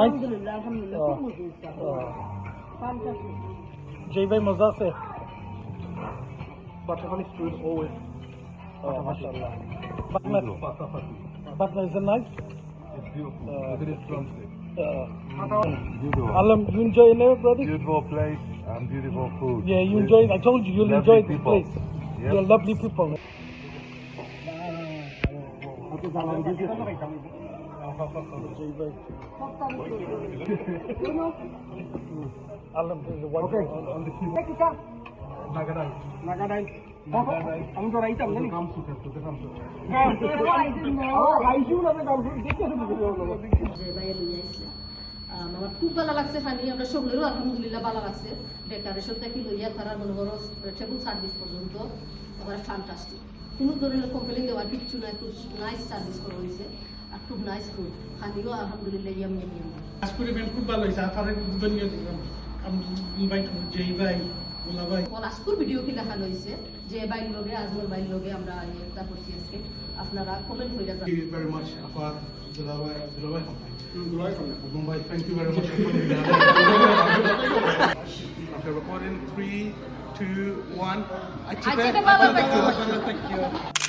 আলহামদুলিল্লাহ আলহামদুলিল্লাহ খুব মজা হয়েছে fantastic জয় ভাই মজা আছে Butterfly is good always. মাশাআল্লাহ Patna is nice It's beautiful. Look at this drumstick. Beautiful. Alam, you enjoy it, brother? Beautiful place and beautiful food. Yeah, you enjoy it. I told you, you'll Lovely enjoy this people. place. Yep. You're lovely people. Alam, there's a white Okay. on the queue. Nagadai. নাগাদাই Nagadai. আমি তো রাইতাম জানি Kamsu, Kamsu. আইসু না গামসু দেখতে যে বাইরে নিয়ে আসছে আমার খুব ভালো লাগছে খালি আমরা সকলেরও আলহামদুলিল্লাহ ভালো লাগছে ডেকোরেশন থেকে লইয়া তারা মনে করো টেবল সার্ভিস পর্যন্ত এবার ফ্যান্টাস্টিক কোনো ধরনের কমপ্লেন দেওয়ার কিচ্ছু নাই খুব নাইস সার্ভিস করা হয়েছে আর খুব নাইস ফুড খালিও আলহামদুলিল্লাহ ইয়াম ইয়াম আজকের ইভেন্ট খুব ভালো হয়েছে আপনার ধন্যবাদ আমি ইনভাইট জেই ভাই মুলা ভাই আজকের ভিডিও কি দেখানো হয়েছে যে বাইর লগে আজমল বাইর লগে আমরা একটা করছি আজকে আপনারা কমেন্ট করে Thank you very much আফার দুলাভাই Mumbai thank you very much Okay, recording 3, 2, 1 I take a bye. Thank you